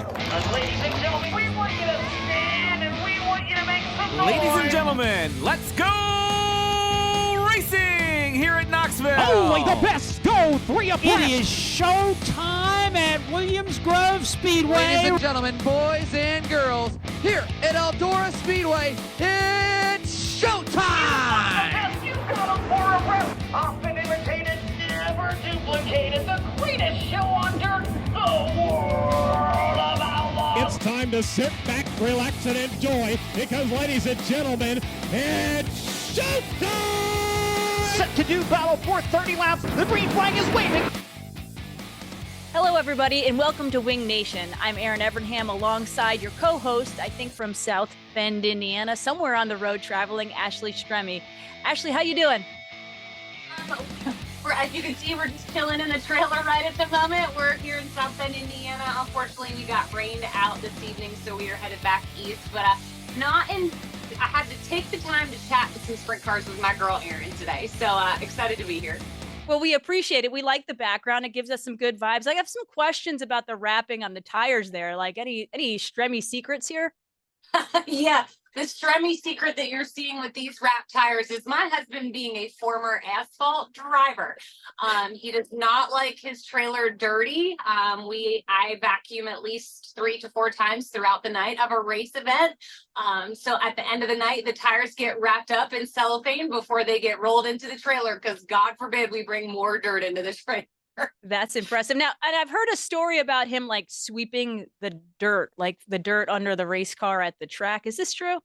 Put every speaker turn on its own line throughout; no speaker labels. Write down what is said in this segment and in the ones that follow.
Ladies and gentlemen, we want you to stand and we want you to make some noise.
Ladies and gentlemen, let's go racing here at Knoxville.
Only the best go 3 abreast.
It is show time at Williams Grove Speedway.
Ladies and gentlemen, boys and girls, here at Eldora Speedway, it's showtime!
You got them for a rep. Often imitated, never duplicated. The greatest show on dirt, the world of outlaws.
It's time to sit back, relax, and enjoy because, ladies and gentlemen, it's showtime!
Set to do battle for 30 laps. The green flag is waving.
Hello, everybody, and welcome to Wing Nation. I'm Erin Evernham alongside your co-host, I think from South Bend, Indiana, somewhere on the road traveling, Ashley Stremme. Ashley, how you doing?
As you can see, we're just chilling in the trailer right at the moment. We're here in South Bend, Indiana. Unfortunately, we got rained out this evening, so we are headed back east. But I had to take the time to chat with some sprint cars with my girl Erin today. So excited to be here.
Well, we appreciate it. We like the background. It gives us some good vibes. I have some questions about the wrapping on the tires there. Like any Stremme secrets here?
Yeah, the Stremme secret that you're seeing with these wrap tires is my husband being a former asphalt driver. He does not like his trailer dirty. I vacuum at least 3 to 4 times throughout the night of a race event. So at the end of the night, the tires get wrapped up in cellophane before they get rolled into the trailer because God forbid we bring more dirt into the trailer.
That's impressive. Now, and I've heard a story about him like sweeping the dirt, like the dirt under the race car at the track. Is this true?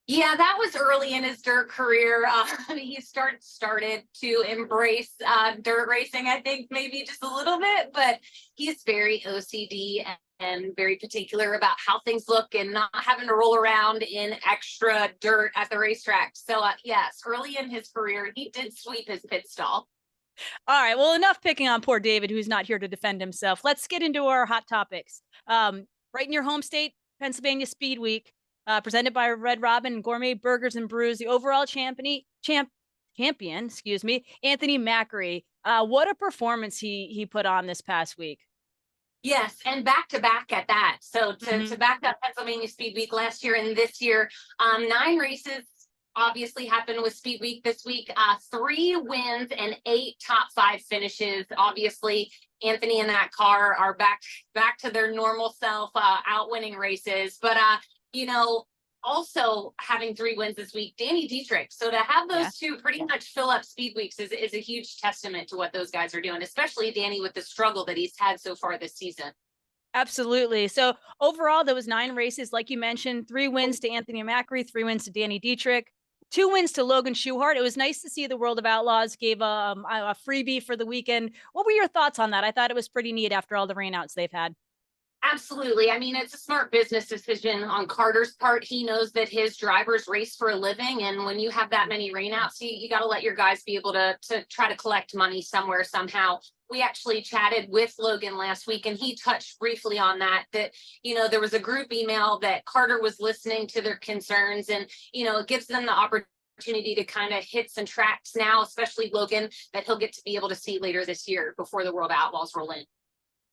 Yeah, that was early in his dirt career. He started to embrace dirt racing, I think, maybe just a little bit, but he's very OCD and very particular about how things look and not having to roll around in extra dirt at the racetrack. So yes, early in his career, he did sweep his pit stall.
All right. Well, enough picking on poor David, who's not here to defend himself. Let's get into our hot topics. Right in your home state, Pennsylvania Speed Week, presented by Red Robin Gourmet Burgers and Brews, the overall champion, Anthony Macri. What a performance he put on this past week.
Yes, and back to back at that. So to back up Pennsylvania Speed Week last year and this year, 9 races obviously happened with Speed Week this week. 3 wins and 8 top 5 finishes. Obviously, Anthony and that car are back to their normal self, out winning races. But also having 3 wins this week, Danny Dietrich. So to have those two pretty much fill up Speed Weeks is a huge testament to what those guys are doing, especially Danny with the struggle that he's had so far this season.
Absolutely. So overall, there was 9 races, like you mentioned, 3 wins to Anthony Macri, 3 wins to Danny Dietrich, 2 wins to Logan Schuchart. It was nice to see the World of Outlaws gave a freebie for the weekend. What were your thoughts on that? I thought it was pretty neat after all the rainouts they've had.
Absolutely. I mean, it's a smart business decision on Carter's part. He knows that his drivers race for a living. And when you have that many rainouts, you got to let your guys be able to try to collect money somewhere, somehow. We actually chatted with Logan last week, and he touched briefly on that there was a group email that Carter was listening to their concerns, and, it gives them the opportunity to kind of hit some tracks now, especially Logan, that he'll get to be able to see later this year before the World Outlaws roll in.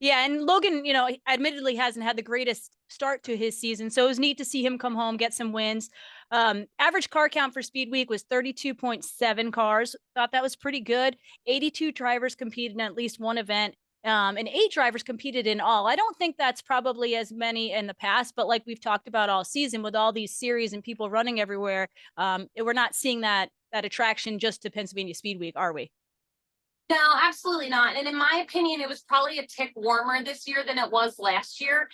Yeah, and Logan, admittedly hasn't had the greatest start to his season, so it was neat to see him come home, get some wins. Average car count for Speed Week was 32.7 cars. Thought that was pretty good. 82 drivers competed in at least one event, and 8 drivers competed in all. I don't think that's probably as many in the past, but like we've talked about all season with all these series and people running everywhere, we're not seeing that attraction just to Pennsylvania Speed Week, are we?
No, absolutely not. And in my opinion, it was probably a tick warmer this year than it was last year,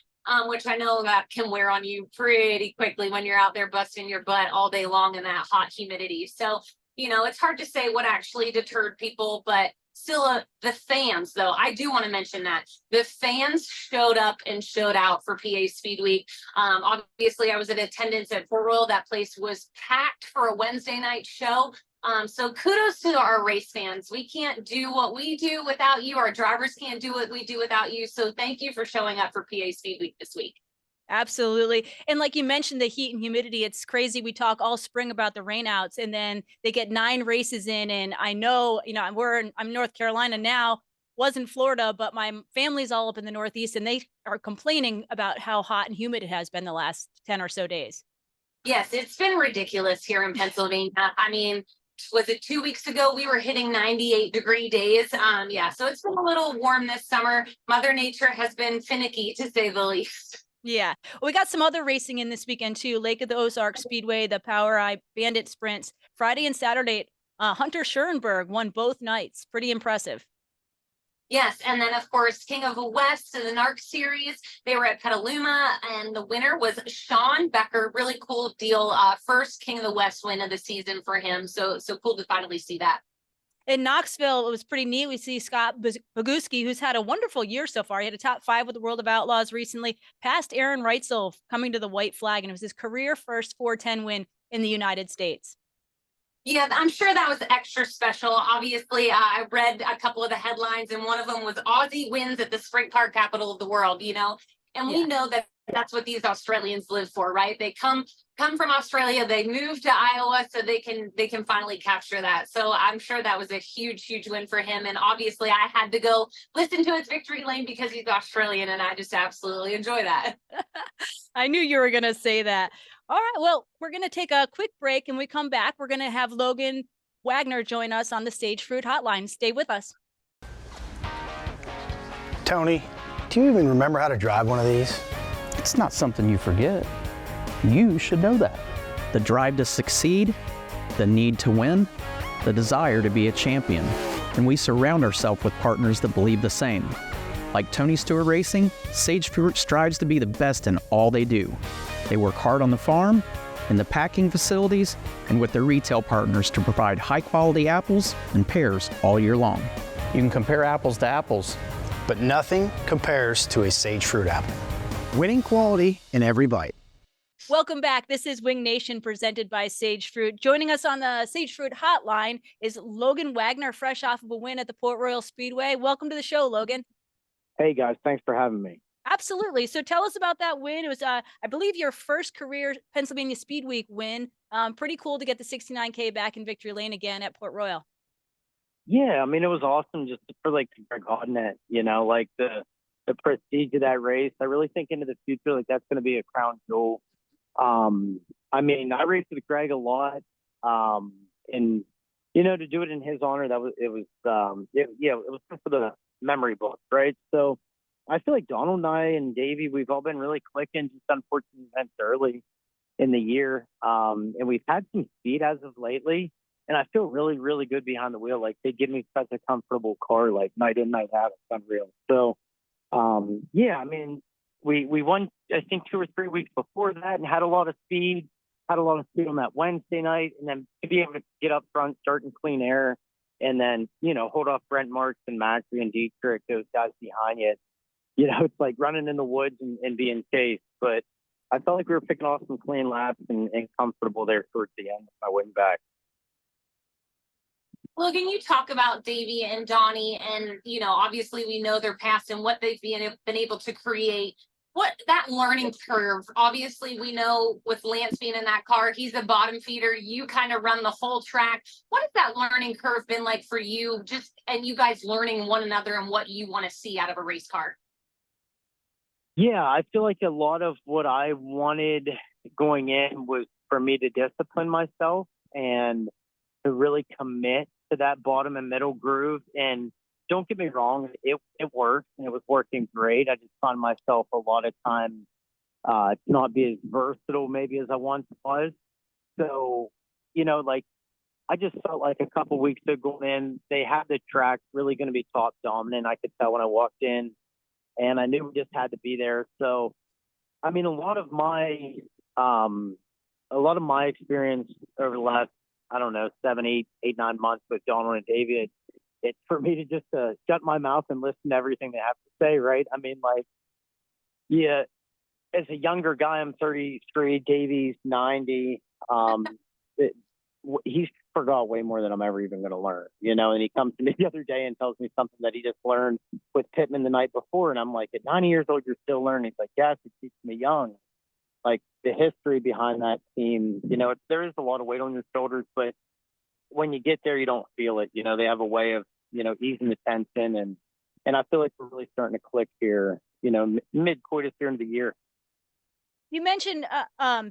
which I know that can wear on you pretty quickly when you're out there busting your butt all day long in that hot humidity. So, it's hard to say what actually deterred people, but still the fans, though, I do want to mention that the fans showed up and showed out for PA Speed Week. Obviously, I was in attendance at Fort Royal. That place was packed for a Wednesday night show. So kudos to our race fans. We can't do what we do without you. Our drivers can't do what we do without you. So thank you for showing up for PA Speed Week this week.
Absolutely. And like you mentioned, the heat and humidity, it's crazy. We talk all spring about the rainouts, and then they get 9 races in. And I know, I'm in North Carolina now. was in Florida, but my family's all up in the Northeast, and they are complaining about how hot and humid it has been the last 10 or so days.
Yes, it's been ridiculous here in Pennsylvania. I mean, was it 2 weeks ago we were hitting 98-degree days? Yeah, so it's been a little warm this summer. Mother Nature has been finicky, to say the least.
Yeah. We got some other racing in this weekend too. Lake of the Ozarks Speedway, the Power Eye Bandit Sprints, Friday and Saturday. Hunter Schurenberg won both nights. Pretty impressive.
Yes, and then of course, King of the West in the NARC series, they were at Petaluma, and the winner was Sean Becker. Really cool deal. First King of the West win of the season for him. So cool to finally see that.
In Knoxville, it was pretty neat. We see Scott Boguski, who's had a wonderful year so far. He had a top 5 with the World of Outlaws recently, passed Aaron Reitzel coming to the white flag, and it was his career first 410 win in the United States.
Yeah, I'm sure that was extra special. Obviously, I read a couple of the headlines, and one of them was Aussie wins at the sprint car capital of the world, and we know that that's what these Australians live for, right? They come from Australia, they move to Iowa so they can finally capture that. So I'm sure that was a huge win for him. And obviously I had to go listen to his victory lane because he's Australian, and I just absolutely enjoy that.
I knew you were going to say that. All right, well, we're going to take a quick break, and when we come back, we're going to have Logan Wagner join us on the Stage Fruit Hotline. Stay with us.
Tony, do you even remember how to drive one of these?
It's not something you forget. You should know that. The drive to succeed, the need to win, the desire to be a champion. And we surround ourselves with partners that believe the same. Like Tony Stewart Racing, Sage Fruit strives to be the best in all they do. They work hard on the farm, in the packing facilities, and with their retail partners to provide high-quality apples and pears all year long.
You can compare apples to apples, but nothing compares to a Sage Fruit apple. Winning quality in every bite.
Welcome back. This is Wing Nation presented by Sage Fruit. Joining us on the Sage Fruit Hotline is Logan Wagner, fresh off of a win at the Port Royal Speedway. Welcome to the show, Logan.
Hey, guys. Thanks for having me.
Absolutely. So tell us about that win. It was, I believe, your first career Pennsylvania Speed Week win. Pretty cool to get the 69K back in victory lane again at Port Royal.
Yeah, I mean, it was awesome just for Greg Hodnett, the prestige of that race. I really think into the future, that's going to be a crown jewel. I mean, I raced with Greg a lot, and to do it in his honor, it was good for the memory book, right? So I feel like Donald and I and Davey, we've all been really clicking, just unfortunate events early in the year. And we've had some speed as of lately, and I feel really, really good behind the wheel. They give me such a comfortable car, night in, night out. It's unreal. So, I mean, we won, I think, 2 or 3 weeks before that and had a lot of speed on that Wednesday night. And then to be able to get up front, start in clean air, and then, hold off Brent Marks and Maxey and Dietrich, those guys behind you. It's like running in the woods and being chased. But I felt like we were picking off some clean laps and comfortable there towards the end with my win back.
Logan, you talk about Davey and Donnie, and obviously we know their past and what they've been able to create. What that learning curve, obviously we know with Lance being in that car, he's a bottom feeder. You kind of run the whole track. What has that learning curve been like for you, and you guys learning one another and what you want to see out of a race car?
Yeah, I feel like a lot of what I wanted going in was for me to discipline myself and to really commit to that bottom and middle groove. And don't get me wrong, it worked, and it was working great. I just found myself a lot of times to not be as versatile maybe as I once was. So, I just felt like a couple weeks ago going in, they had the track really going to be top dominant. I could tell when I walked in. And I knew we just had to be there. So, I mean, a lot of my experience over the last, 7, 8, 9 months with Donald and David, it's for me to just shut my mouth and listen to everything they have to say, right? I mean, as a younger guy, I'm 33, Davey's 90. He's forgot way more than I'm ever even going to learn, and he comes to me the other day and tells me something that he just learned with Pittman the night before. And I'm like, at 90 years old, you're still learning. He's like, yes, it keeps me young. The history behind that team, there is a lot of weight on your shoulders, but when you get there, you don't feel it. They have a way of, easing the tension and, And I feel like we're really starting to click here, you know, mid-coitus here in the year.
You mentioned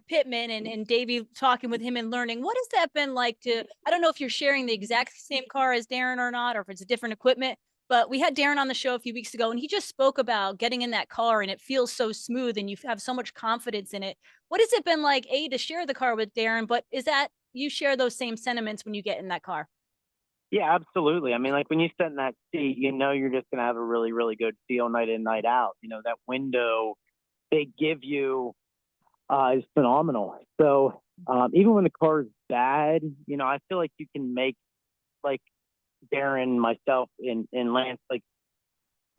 Pittman and Davey talking with him and learning. What has that been like to, I don't know if you're sharing the exact same car as Darren or not, or if it's a different equipment, but we had Darren on the show a few weeks ago and he just spoke about getting in that car and it feels so smooth and you have so much confidence in it. What has it been like, A, to share the car with Darren, but is that you share those same sentiments when you get in that car?
Yeah, absolutely. I mean, like when you sit in that seat, you know, you're just going to have a really, really good feel night in, night out. You know, that window they give you is phenomenal. So even when the car is bad, you know, I feel like you can make like Darren, myself, and Lance, like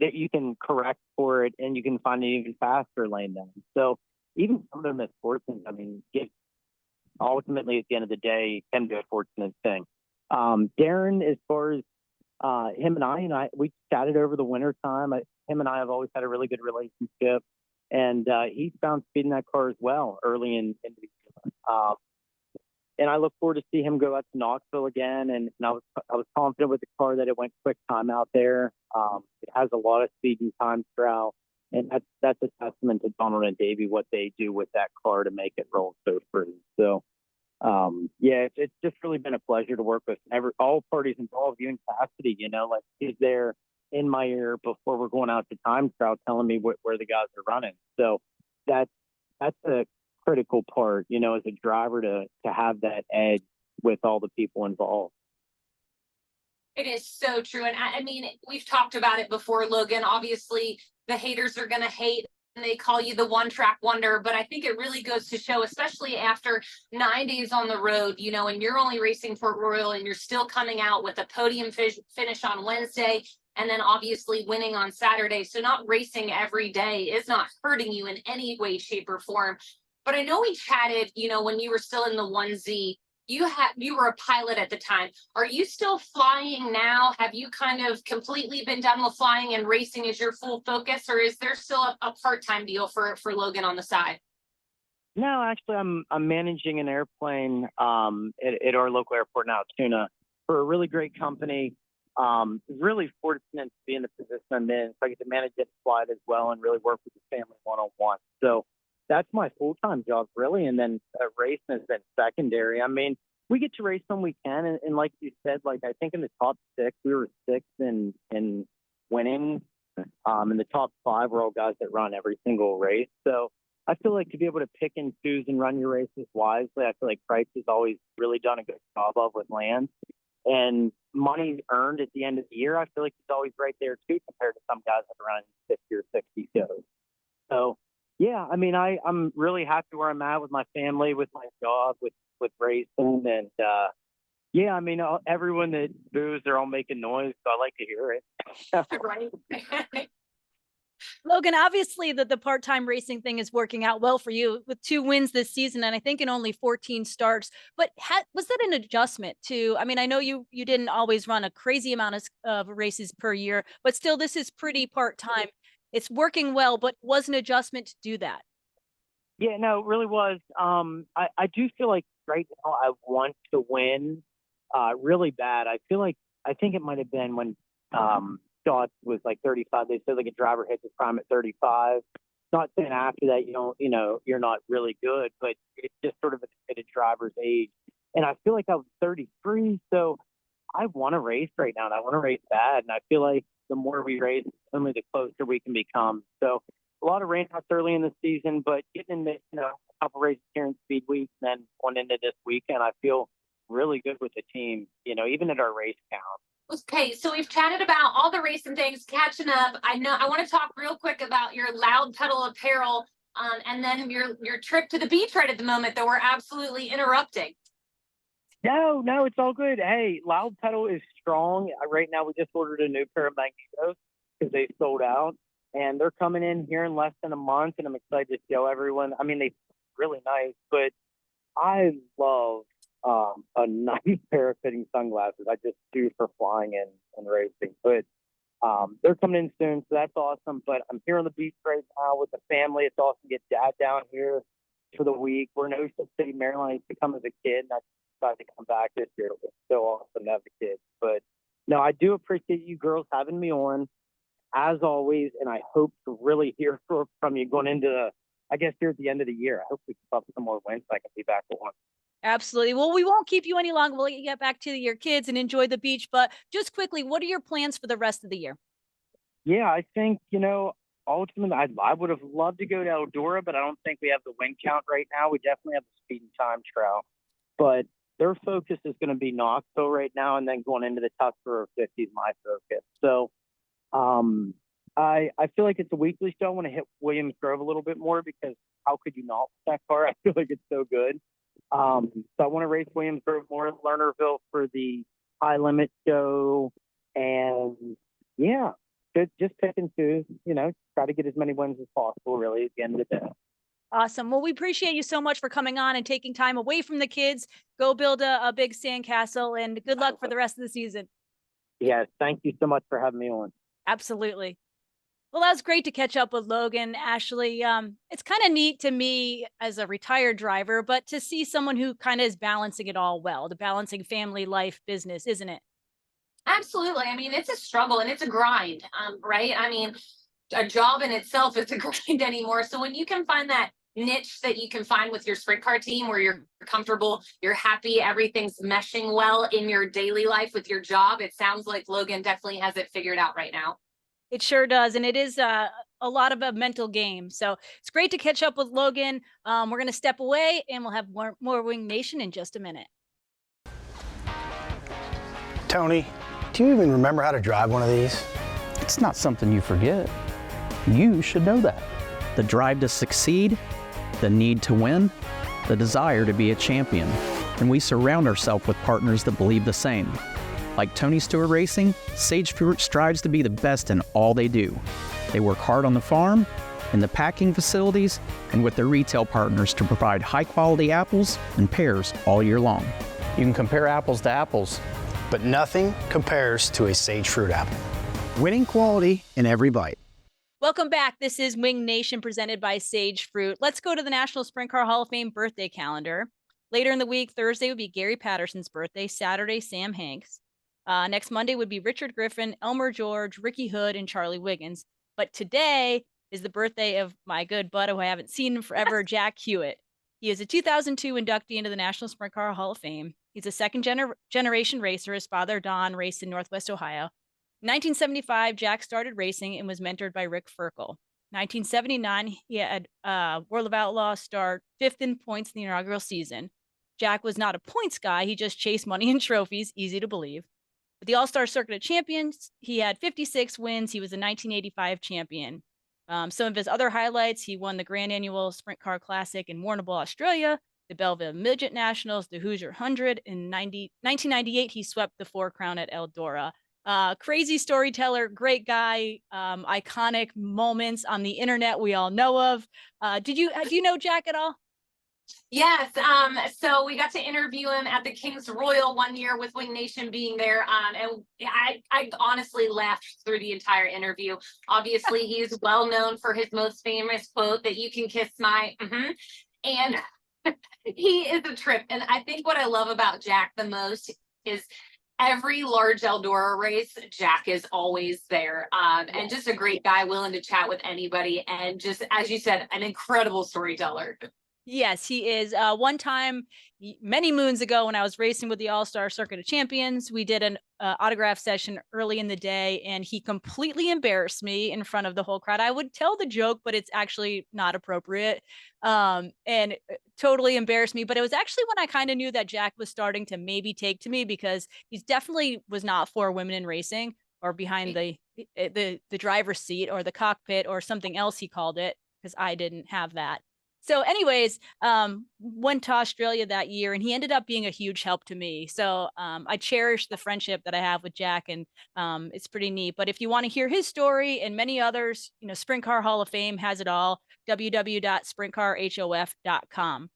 that you can correct for it and you can find an even faster lane down. So even some of the misfortunes, I mean, ultimately at the end of the day, can be a fortunate thing. Darren, as far as him and I, we chatted over the winter time. Him and I have always had a really good relationship, and he found speed in that car as well early in the year. And I look forward to see him go out to Knoxville again. And I was confident with the car that it went quick time out there. It has a lot of speed and time throughout, and that's a testament to Donald and Davey what they do with that car to make it roll so free. So. Yeah, it's just really been a pleasure to work with all parties involved. You and Cassidy, you know, like he's there in my ear before we're going out to time trial, telling me where the guys are running. So that's a critical part, you know, as a driver to have that edge with all the people involved.
It is so true. And I mean, we've talked about it before, Logan. Obviously, the haters are going to hate. They call you the one track wonder, but I think it really goes to show, especially after 9 days on the road, you know, and you're only racing Port Royal and you're still coming out with a podium finish on Wednesday and then obviously winning on Saturday. So not racing every day is not hurting you in any way, shape, or form. But I know we chatted, you know, when you were still in the 1Z, you were a pilot at the time. Are you still flying now? Have you kind of completely been done with flying and racing is your full focus, or is there still a part-time deal for Logan on the side?
No, actually, I'm managing an airplane at our local airport now, Tuna, for a really great company. Really fortunate to be in the position I'm in, so I get to manage it, fly it as well, and really work with the family one-on-one. So that's my full-time job, really. And then racing has been secondary. I mean, we get to race when we can. And like you said, like I think in the top 6, we were 6th in winning. In the top 5, we're all guys that run every single race. So I feel like to be able to pick and choose and run your races wisely, I feel like Krietz has always really done a good job of with Lance. And money earned at the end of the year, I feel like he's always right there too, compared to some guys that run 50 or 60 shows. So yeah, I mean, I'm really happy where I'm at with my family, with my job, with racing. And yeah, I mean, everyone that boos, they're all making noise. So I like to hear it.
Right.
Logan, obviously the part-time racing thing is working out well for you with 2 wins this season and I think in only 14 starts. But was that an adjustment to, I mean, I know you didn't always run a crazy amount of races per year, but still this is pretty part-time. It's working well, but was an adjustment to do that.
Yeah, no, it really was. I do feel like right now I want to win really bad. I think it might have been when Scott was like 35. They said like a driver hits his prime at 35. Not saying after that you're not really good, but it's just sort of at a driver's age. And I feel like I was 33, so I want to race right now, and I want to race bad. And I feel like the more we race, only the closer we can become. So a lot of rainouts early in the season, but getting into a couple races here in Speed Week, and then going into this weekend, I feel really good with the team. Even at our race count.
Okay, so we've chatted about all the racing things, catching up. I want to talk real quick about your Loud Pedal apparel, and then your trip to the beach right at the moment that we're absolutely interrupting.
No, it's all good. Hey, Loud Pedal is strong. Right now, we just ordered a new pair of Magnetos because they sold out, and they're coming in here in less than a month, and I'm excited to show everyone. I mean, they're really nice, but I love a nice pair of fitting sunglasses. I just do for flying and racing, but they're coming in soon, so that's awesome. But I'm here on the beach right now with the family. It's awesome to get Dad down here for the week. We're in Ocean City, Maryland. I used to come as a kid, and I decided to come back this year. It was so awesome to have the kids. But no, I do appreciate you girls having me on. as always, and I hope to really hear from you going into, I guess, here at the end of the year. I hope we can up some more wins so I can be back at one.
Absolutely. Well, we won't keep you any longer. We'll let you get back to your kids and enjoy the beach. But just quickly, what are your plans for the rest of the year?
Yeah, I think, ultimately, I would have loved to go to Eldora, but I don't think we have the win count right now. We definitely have the speed and time trial. But their focus is going to be Knoxville right now, and then going into the Tuscarora 50 is my focus. So I feel like it's a weekly show. I want to hit Williams Grove a little bit more because how could you not with that car? I feel like it's so good. So I want to race Williams Grove more, Lernerville for the high limit show, and yeah, just pick and choose. Try to get as many wins as possible. Really, at the end of the day.
Awesome. Well, we appreciate you so much for coming on and taking time away from the kids. Go build a big sandcastle, and good luck for the rest of the season.
Yes, thank you so much for having me on.
Absolutely. Well, that was great to catch up with Logan. Ashley, it's kind of neat to me as a retired driver, but to see someone who kind of is balancing it all well, the balancing family, life, business, isn't it?
Absolutely. I mean, it's a struggle and it's a grind, right? I mean, a job in itself is a grind anymore. So when you can find that niche that you can find with your sprint car team where you're comfortable, you're happy, everything's meshing well in your daily life with your job, it sounds like Logan definitely has it figured out right now.
It sure does. And it is a lot of a mental game. So it's great to catch up with Logan. We're going to step away and we'll have more Wing Nation in just a minute.
Tony, do you even remember how to drive one of these?
It's not something you forget. You should know that. The drive to succeed, the need to win, the desire to be a champion. And we surround ourselves with partners that believe the same. Like Tony Stewart Racing, Sage Fruit strives to be the best in all they do. They work hard on the farm, in the packing facilities, and with their retail partners to provide high-quality apples and pears all year long.
You can compare apples to apples, but nothing compares to a Sage Fruit apple. Winning quality in every bite.
Welcome back. This is Wing Nation presented by Sage Fruit. Let's go to the National Sprint Car Hall of Fame birthday calendar. Later in the week, Thursday would be Gary Patterson's birthday, Saturday, Sam Hanks. Next Monday would be Richard Griffin, Elmer George, Ricky Hood, and Charlie Wiggins. But today is the birthday of my good bud who I haven't seen in forever, Jack Hewitt. He is a 2002 inductee into the National Sprint Car Hall of Fame. He's a second generation racer. His father, Don, raced in Northwest Ohio. In 1975, Jack started racing and was mentored by Rick Ferkel. 1979, he had World of Outlaws start 5th in points in the inaugural season. Jack was not a points guy. He just chased money and trophies, easy to believe. With the All-Star Circuit of Champions, he had 56 wins. He was a 1985 champion. Some of his other highlights, he won the Grand Annual Sprint Car Classic in Warrnambool, Australia, the Belleville Midget Nationals, the Hoosier 100. In 1998, he swept the 4 Crown at Eldora. Crazy storyteller, great guy, iconic moments on the internet we all know of. Do you know Jack at all?
Yes. So we got to interview him at the King's Royal one year with Wing Nation being there. And I honestly laughed through the entire interview. Obviously, he's well known for his most famous quote that you can kiss my, and he is a trip. And I think what I love about Jack the most is every large Eldora race, Jack is always there. And just a great guy, willing to chat with anybody. And just, as you said, an incredible storyteller.
Yes, he is. One time, many moons ago, when I was racing with the All-Star Circuit of Champions, we did an autograph session early in the day, and he completely embarrassed me in front of the whole crowd. I would tell the joke, but it's actually not appropriate, and totally embarrassed me. But it was actually when I kind of knew that Jack was starting to maybe take to me, because he definitely was not for women in racing or behind the driver's seat or the cockpit or something else he called it, because I didn't have that. So anyways, went to Australia that year, and he ended up being a huge help to me. So I cherish the friendship that I have with Jack, and it's pretty neat. But if you want to hear his story and many others, Sprint Car Hall of Fame has it all, www.sprintcarhof.com.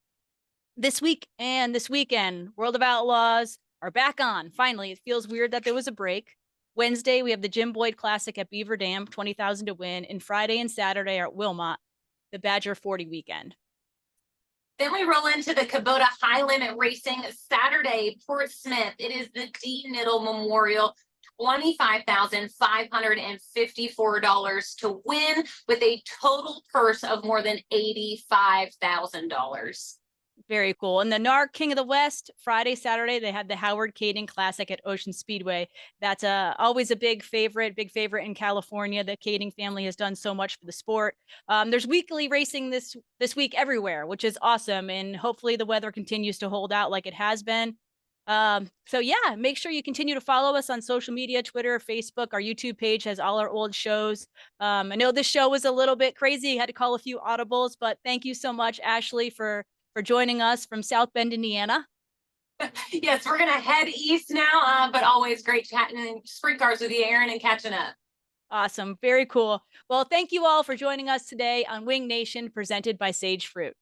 This week and this weekend, World of Outlaws are back on. Finally, it feels weird that there was a break. Wednesday, we have the Jim Boyd Classic at Evernham, 20,000 to win. And Friday and Saturday are at Wilmot, the Badger 40 weekend.
Then we roll into the Kubota High Limit Racing Saturday, Portsmouth. It is the D. Niddle Memorial $25,554 to win, with a total purse of more than $85,000.
Very cool. And the NARC King of the West, Friday, Saturday, they had the Howard Kading Classic at Ocean Speedway. That's always a big favorite in California. The Kading family has done so much for the sport. There's weekly racing this week everywhere, which is awesome. And hopefully the weather continues to hold out like it has been. So yeah, make sure you continue to follow us on social media, Twitter, Facebook. Our YouTube page has all our old shows. I know this show was a little bit crazy. Had to call a few audibles, but thank you so much, Ashley, for joining us from South Bend, Indiana.
Yes, we're gonna head east now, but always great chatting sprint cars with you, Erin, and catching up.
Awesome. Very cool. Well, thank you all for joining us today on Wing Nation, presented by Sage Fruit.